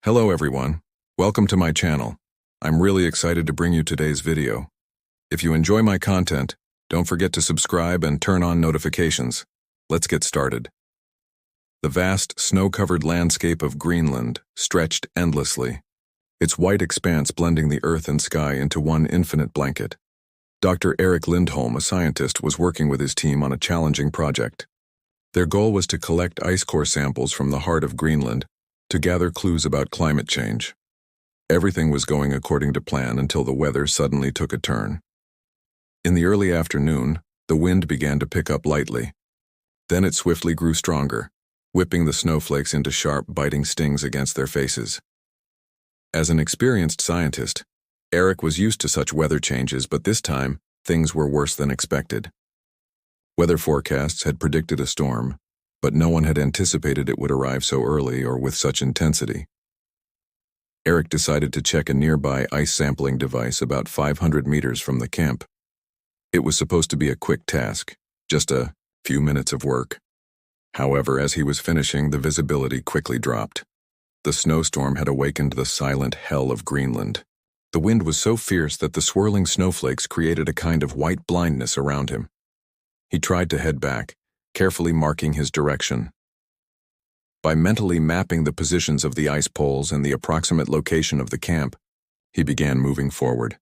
Hello everyone, welcome to my channel. I'm really excited to bring you today's video. If you enjoy my content, don't forget to subscribe and turn on notifications. Let's get started. The vast, snow-covered landscape of Greenland stretched endlessly, its white expanse blending the earth and sky into one infinite blanket. Dr. Erik Lindholm, a scientist, was working with his team on a challenging project. Their goal was to collect ice core samples from the heart of Greenland to gather clues about climate change. Everything was going according to plan until the weather suddenly took a turn. In the early afternoon, the wind began to pick up lightly. Then it swiftly grew stronger, whipping the snowflakes into sharp, biting stings against their faces. As an experienced scientist, Erik was used to such weather changes, but this time, things were worse than expected. Weather forecasts had predicted a storm, but no one had anticipated it would arrive so early or with such intensity. Erik decided to check a nearby ice sampling device about 500 meters from the camp. It was supposed to be a quick task, just a few minutes of work. However, as he was finishing, the visibility quickly dropped. The snowstorm had awakened the silent hell of Greenland. The wind was so fierce that the swirling snowflakes created a kind of white blindness around him. He tried to head back, carefully marking his direction. By mentally mapping the positions of the ice poles and the approximate location of the camp, he began moving forward.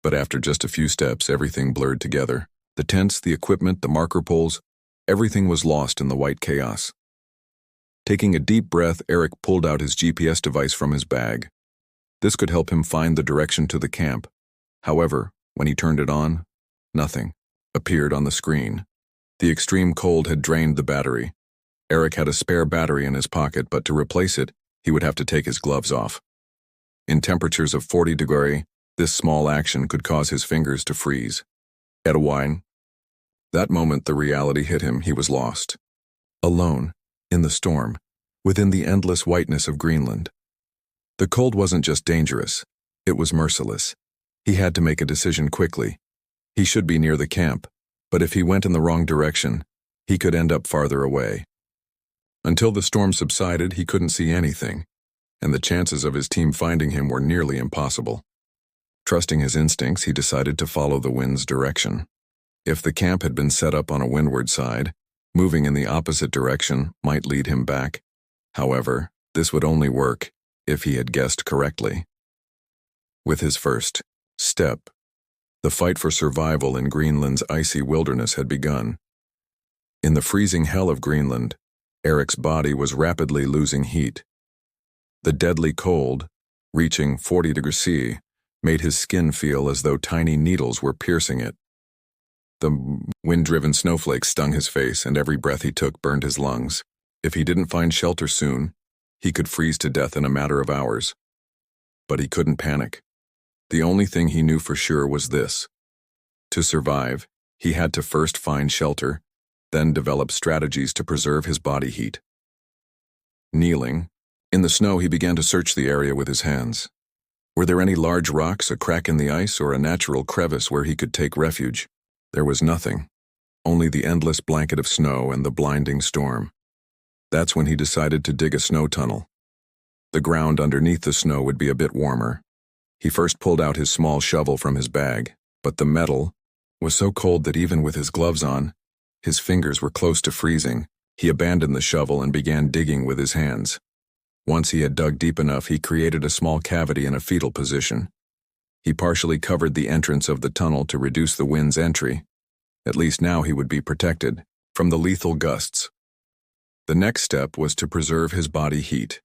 But after just a few steps, everything blurred together. The tents, the equipment, the marker poles, everything was lost in the white chaos. Taking a deep breath, Erik pulled out his GPS device from his bag. This could help him find the direction to the camp. However, when he turned it on, nothing appeared on the screen. The extreme cold had drained the battery. Erik had a spare battery in his pocket, but to replace it, he would have to take his gloves off. In temperatures of 40 degrees, this small action could cause his fingers to freeze. At a wine. That moment the reality hit him. He was lost. Alone, in the storm, within the endless whiteness of Greenland. The cold wasn't just dangerous, it was merciless. He had to make a decision quickly. He should be near the camp, but if he went in the wrong direction, he could end up farther away. Until the storm subsided, he couldn't see anything, and the chances of his team finding him were nearly impossible. Trusting his instincts, he decided to follow the wind's direction. If the camp had been set up on a windward side, moving in the opposite direction might lead him back. However, this would only work if he had guessed correctly. With his first step, the fight for survival in Greenland's icy wilderness had begun. In the freezing hell of Greenland, Erik's body was rapidly losing heat. The deadly cold, reaching 40 degrees C, made his skin feel as though tiny needles were piercing it. The wind-driven snowflakes stung his face, and every breath he took burned his lungs. If he didn't find shelter soon, he could freeze to death in a matter of hours. But he couldn't panic. The only thing he knew for sure was this. To survive, he had to first find shelter, then develop strategies to preserve his body heat. Kneeling, in the snow he began to search the area with his hands. Were there any large rocks, a crack in the ice, or a natural crevice where he could take refuge? There was nothing, only the endless blanket of snow and the blinding storm. That's when he decided to dig a snow tunnel. The ground underneath the snow would be a bit warmer. He first pulled out his small shovel from his bag, but the metal was so cold that even with his gloves on, his fingers were close to freezing. He abandoned the shovel and began digging with his hands. Once he had dug deep enough, he created a small cavity in a fetal position. He partially covered the entrance of the tunnel to reduce the wind's entry. At least now he would be protected from the lethal gusts. The next step was to preserve his body heat.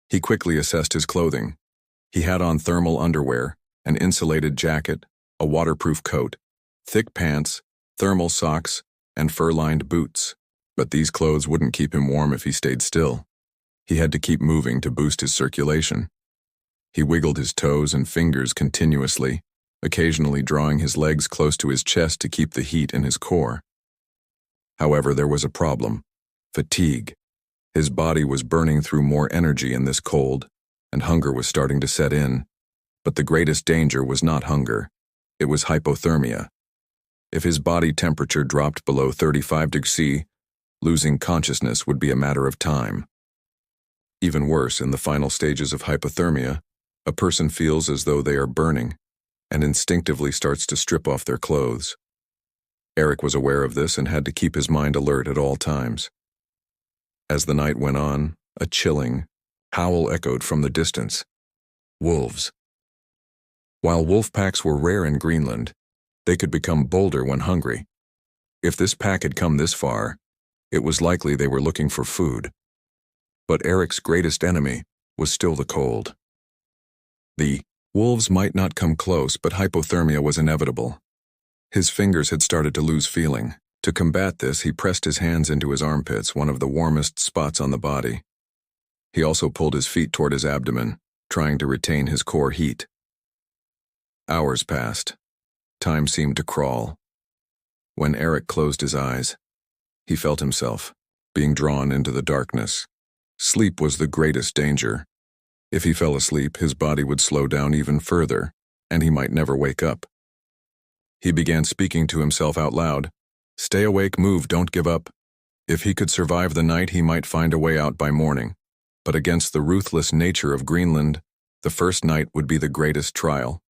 He quickly assessed his clothing. He had on thermal underwear, an insulated jacket, a waterproof coat, thick pants, thermal socks, and fur-lined boots. But these clothes wouldn't keep him warm if he stayed still. He had to keep moving to boost his circulation. He wiggled his toes and fingers continuously, occasionally drawing his legs close to his chest to keep the heat in his core. However, there was a problem: fatigue. His body was burning through more energy in this cold, and hunger was starting to set in. But the greatest danger was not hunger, it was hypothermia. If his body temperature dropped below 35 degrees C, losing consciousness would be a matter of time. Even worse, in the final stages of hypothermia, a person feels as though they are burning and instinctively starts to strip off their clothes. Eric was aware of this and had to keep his mind alert at all times. As the night went on, a chilling howl echoed from the distance. Wolves. While wolf packs were rare in Greenland, they could become bolder when hungry. If this pack had come this far, it was likely they were looking for food. But Eric's greatest enemy was still the cold. The wolves might not come close, but hypothermia was inevitable. His fingers had started to lose feeling. To combat this, he pressed his hands into his armpits, one of the warmest spots on the body. He also pulled his feet toward his abdomen, trying to retain his core heat. Hours passed. Time seemed to crawl. When Eric closed his eyes, he felt himself being drawn into the darkness. Sleep was the greatest danger. If he fell asleep, his body would slow down even further, and he might never wake up. He began speaking to himself out loud. Stay awake, move, don't give up. If he could survive the night, he might find a way out by morning. But against the ruthless nature of Greenland, the first night would be the greatest trial.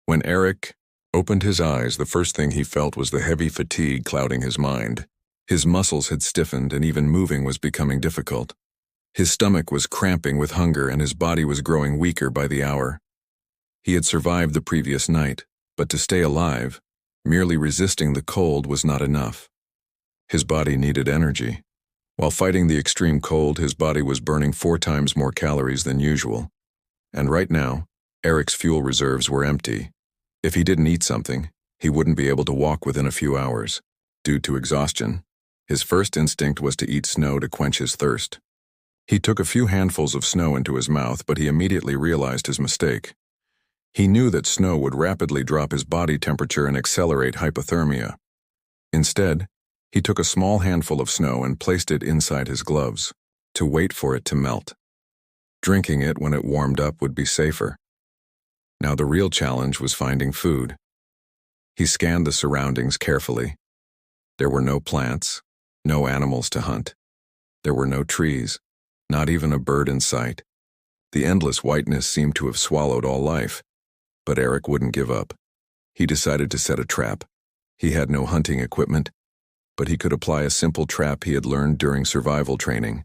When Eric opened his eyes, the first thing he felt was the heavy fatigue clouding his mind. His muscles had stiffened and even moving was becoming difficult. His stomach was cramping with hunger and his body was growing weaker by the hour. He had survived the previous night, but to stay alive, merely resisting the cold was not enough. His body needed energy. While fighting the extreme cold, his body was burning 4 times more calories than usual. And right now, Eric's fuel reserves were empty. If he didn't eat something, he wouldn't be able to walk within a few hours. Due to exhaustion, his first instinct was to eat snow to quench his thirst. He took a few handfuls of snow into his mouth, but he immediately realized his mistake. He knew that snow would rapidly drop his body temperature and accelerate hypothermia. Instead, he took a small handful of snow and placed it inside his gloves, to wait for it to melt. Drinking it when it warmed up would be safer. Now the real challenge was finding food. He scanned the surroundings carefully. There were no plants, no animals to hunt. There were no trees, not even a bird in sight. The endless whiteness seemed to have swallowed all life. But Eric wouldn't give up. He decided to set a trap. He had no hunting equipment, but he could apply a simple trap he had learned during survival training.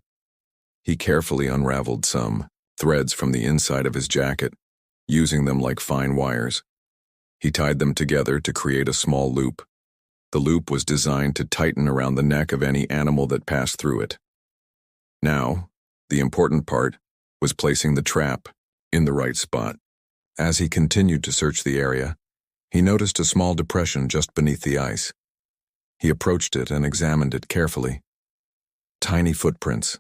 He carefully unraveled some threads from the inside of his jacket, using them like fine wires. He tied them together to create a small loop. The loop was designed to tighten around the neck of any animal that passed through it. Now, the important part was placing the trap in the right spot. As he continued to search the area, he noticed a small depression just beneath the ice. He approached it and examined it carefully. Tiny footprints.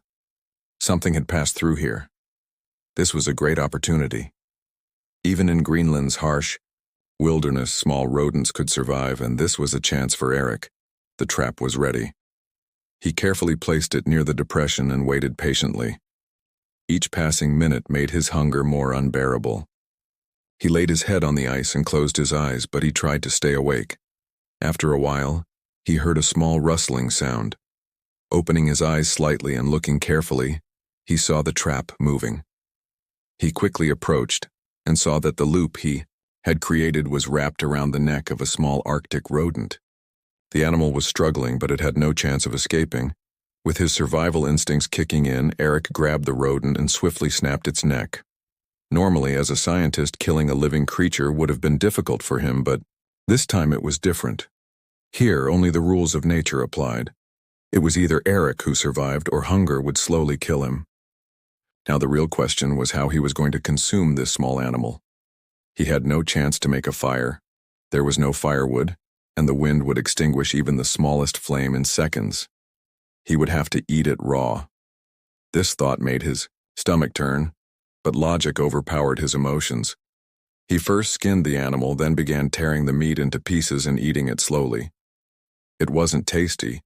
Something had passed through here. This was a great opportunity. Even in Greenland's harsh wilderness, small rodents could survive, and this was a chance for Eric. The trap was ready. He carefully placed it near the depression and waited patiently. Each passing minute made his hunger more unbearable. He laid his head on the ice and closed his eyes, but he tried to stay awake. After a while, he heard a small rustling sound. Opening his eyes slightly and looking carefully, he saw the trap moving. He quickly approached and saw that the loop he had created was wrapped around the neck of a small Arctic rodent. The animal was struggling, but it had no chance of escaping. With his survival instincts kicking in, Eric grabbed the rodent and swiftly snapped its neck. Normally, as a scientist, killing a living creature would have been difficult for him, but this time it was different. Here, only the rules of nature applied. It was either Eric who survived or hunger would slowly kill him. Now the real question was how he was going to consume this small animal. He had no chance to make a fire. There was no firewood, and the wind would extinguish even the smallest flame in seconds. He would have to eat it raw. This thought made his stomach turn, but logic overpowered his emotions. He first skinned the animal, then began tearing the meat into pieces and eating it slowly. It wasn't tasty,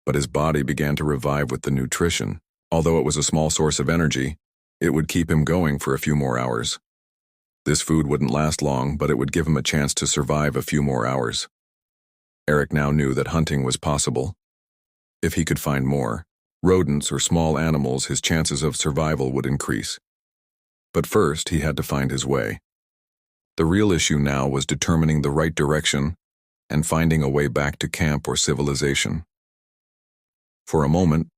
but his body began to revive with the nutrition. Although it was a small source of energy, it would keep him going for a few more hours. This food wouldn't last long, but it would give him a chance to survive a few more hours. Eric now knew that hunting was possible. If he could find more, rodents or small animals, his chances of survival would increase. But first, he had to find his way. The real issue now was determining the right direction and finding a way back to camp or civilization. For a moment,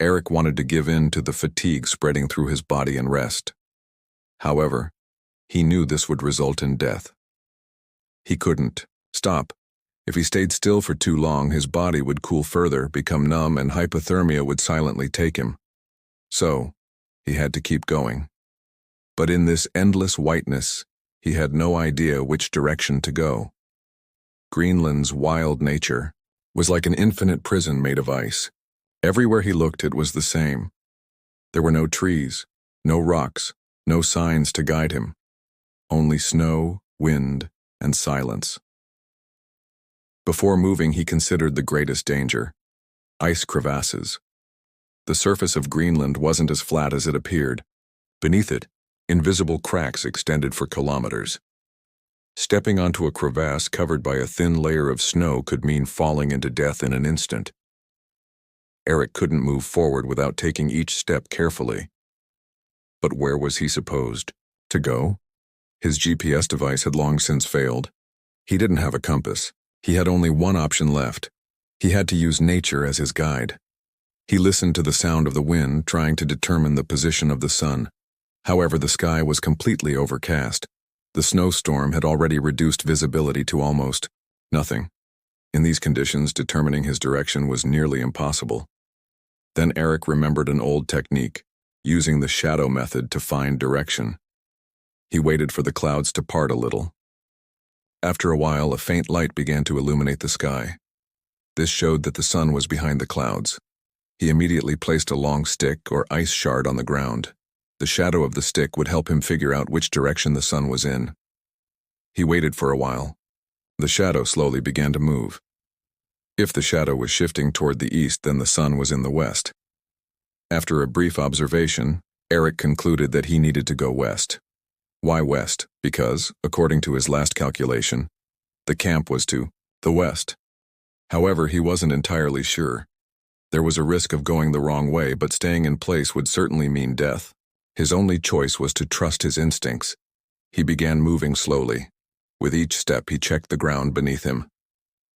Eric wanted to give in to the fatigue spreading through his body and rest. However, he knew this would result in death. He couldn't stop. If he stayed still for too long, his body would cool further, become numb, and hypothermia would silently take him. So, he had to keep going. But in this endless whiteness, he had no idea which direction to go. Greenland's wild nature was like an infinite prison made of ice. Everywhere he looked, it was the same. There were no trees, no rocks, no signs to guide him. Only snow, wind, and silence. Before moving, he considered the greatest danger: ice crevasses. The surface of Greenland wasn't as flat as it appeared. Beneath it, invisible cracks extended for kilometers. Stepping onto a crevasse covered by a thin layer of snow could mean falling into death in an instant. Eric couldn't move forward without taking each step carefully. But where was he supposed to go? His GPS device had long since failed. He didn't have a compass. He had only one option left. He had to use nature as his guide. He listened to the sound of the wind, trying to determine the position of the sun. However, the sky was completely overcast. The snowstorm had already reduced visibility to almost nothing. In these conditions, determining his direction was nearly impossible. Then Eric remembered an old technique, using the shadow method to find direction. He waited for the clouds to part a little. After a while, a faint light began to illuminate the sky. This showed that the sun was behind the clouds. He immediately placed a long stick or ice shard on the ground. The shadow of the stick would help him figure out which direction the sun was in. He waited for a while. The shadow slowly began to move. If the shadow was shifting toward the east, then the sun was in the west. After a brief observation, Eric concluded that he needed to go west. Why west? Because, according to his last calculation, the camp was to the west. However, he wasn't entirely sure. There was a risk of going the wrong way, but staying in place would certainly mean death. His only choice was to trust his instincts. He began moving slowly. With each step, he checked the ground beneath him.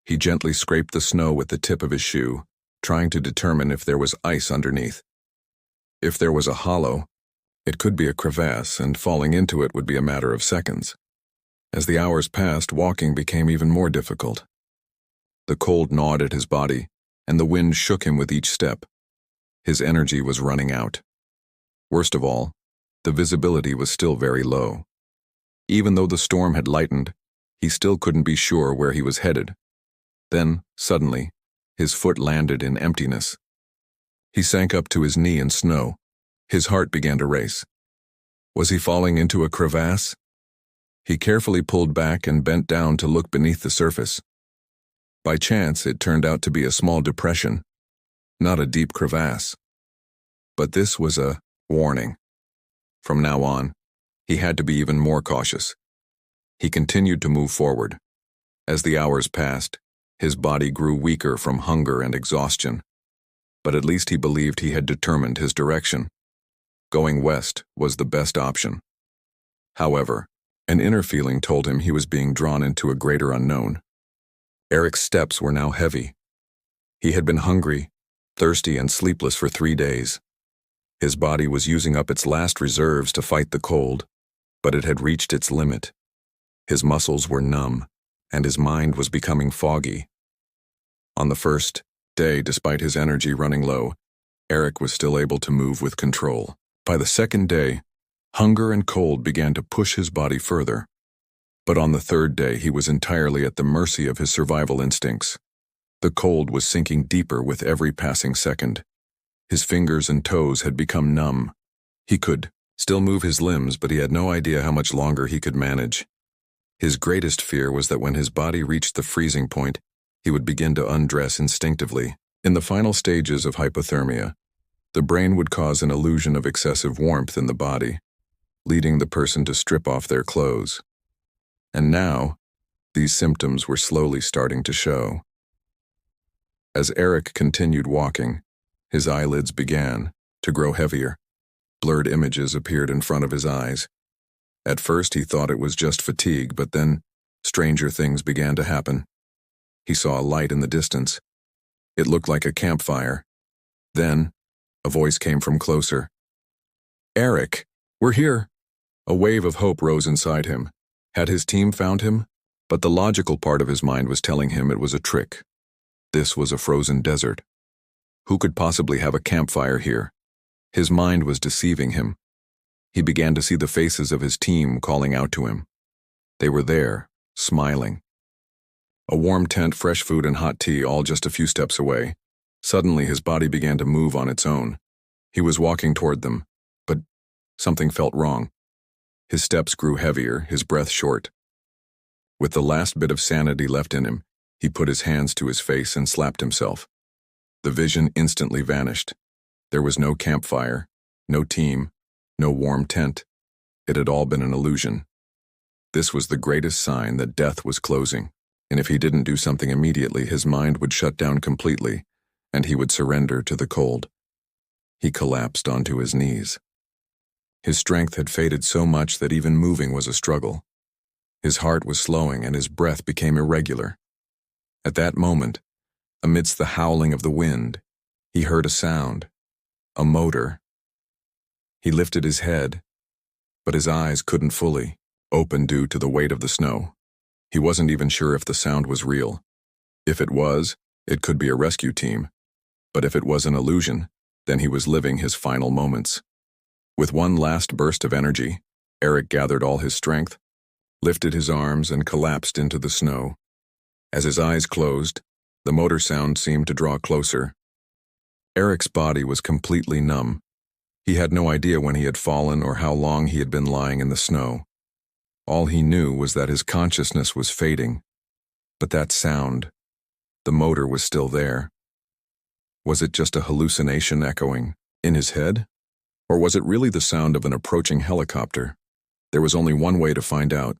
He gently scraped the snow with the tip of his shoe, trying to determine if there was ice underneath. If there was a hollow, it could be a crevasse, and falling into it would be a matter of seconds. As the hours passed, walking became even more difficult. The cold gnawed at his body, and the wind shook him with each step. His energy was running out. Worst of all, the visibility was still very low. Even though the storm had lightened, he still couldn't be sure where he was headed. Then, suddenly, his foot landed in emptiness. He sank up to his knee in snow. His heart began to race. Was he falling into a crevasse? He carefully pulled back and bent down to look beneath the surface. By chance, it turned out to be a small depression, not a deep crevasse. But this was a warning. From now on, he had to be even more cautious. He continued to move forward. As the hours passed, his body grew weaker from hunger and exhaustion. But at least he believed he had determined his direction. Going west was the best option. However, an inner feeling told him he was being drawn into a greater unknown. Eric's steps were now heavy. He had been hungry, thirsty, and sleepless for 3 days. His body was using up its last reserves to fight the cold, but it had reached its limit. His muscles were numb, and his mind was becoming foggy. On the first day, despite his energy running low, Eric was still able to move with control. By the second day, hunger and cold began to push his body further. But on the third day, he was entirely at the mercy of his survival instincts. The cold was sinking deeper with every passing second. His fingers and toes had become numb. He could still move his limbs, but he had no idea how much longer he could manage. His greatest fear was that when his body reached the freezing point, he would begin to undress instinctively. In the final stages of hypothermia, the brain would cause an illusion of excessive warmth in the body, leading the person to strip off their clothes. And now, these symptoms were slowly starting to show. As Eric continued walking, His eyelids began to grow heavier. Blurred images appeared in front of his eyes. At first he thought it was just fatigue, but then stranger things began to happen. He saw a light in the distance. It looked like a campfire. Then, a voice came from closer. "Eric, we're here." A wave of hope rose inside him. Had his team found him? But the logical part of his mind was telling him it was a trick. This was a frozen desert. Who could possibly have a campfire here? His mind was deceiving him. He began to see the faces of his team calling out to him. They were there, smiling. A warm tent, fresh food, and hot tea, all just a few steps away. Suddenly his body began to move on its own. He was walking toward them, but something felt wrong. His steps grew heavier, his breath short. With the last bit of sanity left in him, he put his hands to his face and slapped himself. The vision instantly vanished. There was no campfire, no team, no warm tent. It had all been an illusion. This was the greatest sign that death was closing, and if he didn't do something immediately, his mind would shut down completely, and he would surrender to the cold. He collapsed onto his knees. His strength had faded so much that even moving was a struggle. His heart was slowing and his breath became irregular. At that moment, amidst the howling of the wind, he heard a sound, a motor. He lifted his head, but his eyes couldn't fully open due to the weight of the snow. He wasn't even sure if the sound was real. If it was, it could be a rescue team. But if it was an illusion, then he was living his final moments. With one last burst of energy, Eric gathered all his strength, lifted his arms, and collapsed into the snow. As his eyes closed, the motor sound seemed to draw closer. Eric's body was completely numb. He had no idea when he had fallen or how long he had been lying in the snow. All he knew was that his consciousness was fading. But that sound, the motor, was still there. Was it just a hallucination echoing in his head? Or was it really the sound of an approaching helicopter? There was only one way to find out.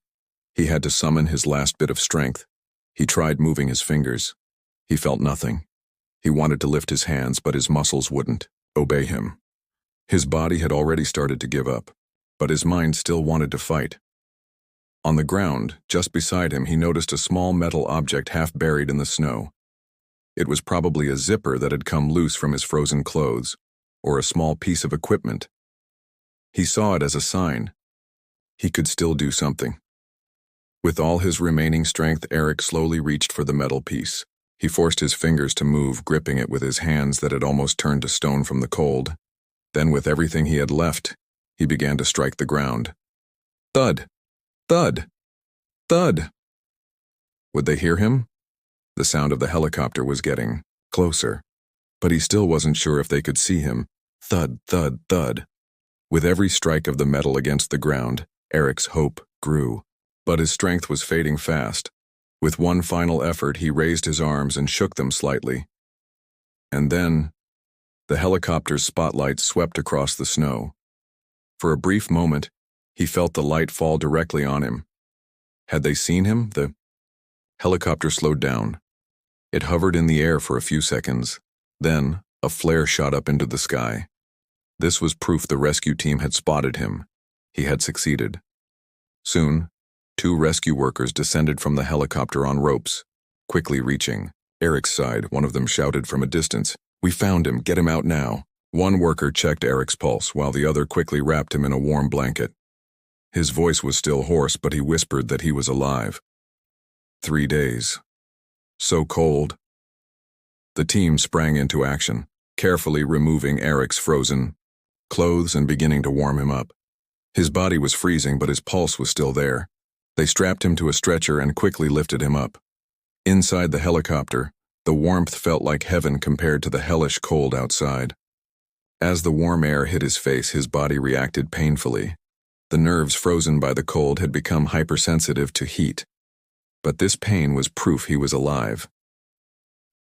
He had to summon his last bit of strength. He tried moving his fingers. He felt nothing. He wanted to lift his hands, but his muscles wouldn't obey him. His body had already started to give up, but his mind still wanted to fight. On the ground, just beside him, he noticed a small metal object half buried in the snow. It was probably a zipper that had come loose from his frozen clothes, or a small piece of equipment. He saw it as a sign. He could still do something. With all his remaining strength, Eric slowly reached for the metal piece. He forced his fingers to move, gripping it with his hands that had almost turned to stone from the cold. Then, with everything he had left, he began to strike the ground. Thud! Thud! Thud! Would they hear him? The sound of the helicopter was getting closer, but he still wasn't sure if they could see him. Thud, thud, thud. With every strike of the metal against the ground, Eric's hope grew, but his strength was fading fast. With one final effort, he raised his arms and shook them slightly. And then, the helicopter's spotlight swept across the snow. For a brief moment, he felt the light fall directly on him. Had they seen him? The helicopter slowed down. It hovered in the air for a few seconds. Then, a flare shot up into the sky. This was proof the rescue team had spotted him. He had succeeded. Soon, 2 rescue workers descended from the helicopter on ropes, quickly reaching Eric's side. One of them shouted from a distance, "We found him, get him out now." One worker checked Eric's pulse, while the other quickly wrapped him in a warm blanket. His voice was still hoarse, but he whispered that he was alive. 3 days. So cold. The team sprang into action, carefully removing Eric's frozen clothes and beginning to warm him up. His body was freezing, but his pulse was still there. They strapped him to a stretcher and quickly lifted him up. Inside the helicopter, the warmth felt like heaven compared to the hellish cold outside. As the warm air hit his face, his body reacted painfully. The nerves frozen by the cold had become hypersensitive to heat. But this pain was proof he was alive.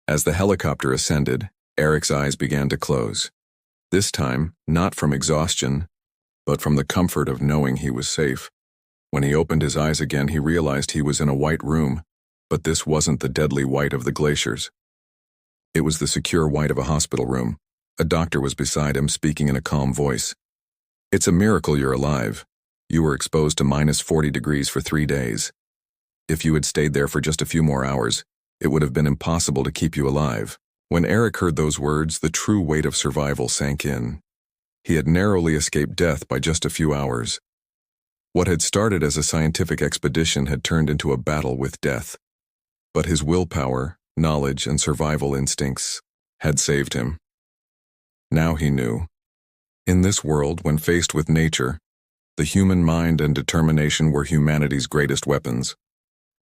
As the helicopter ascended, Eric's eyes began to close. This time, not from exhaustion, but from the comfort of knowing he was safe. When he opened his eyes again, he realized he was in a white room, but this wasn't the deadly white of the glaciers. It was the secure white of a hospital room. A doctor was beside him, speaking in a calm voice. "It's a miracle you're alive. You were exposed to -40 degrees for 3 days. If you had stayed there for just a few more hours, it would have been impossible to keep you alive." When Eric heard those words, the true weight of survival sank in. He had narrowly escaped death by just a few hours. What had started as a scientific expedition had turned into a battle with death. But his willpower, knowledge, and survival instincts had saved him. Now he knew. In this world, when faced with nature, the human mind and determination were humanity's greatest weapons.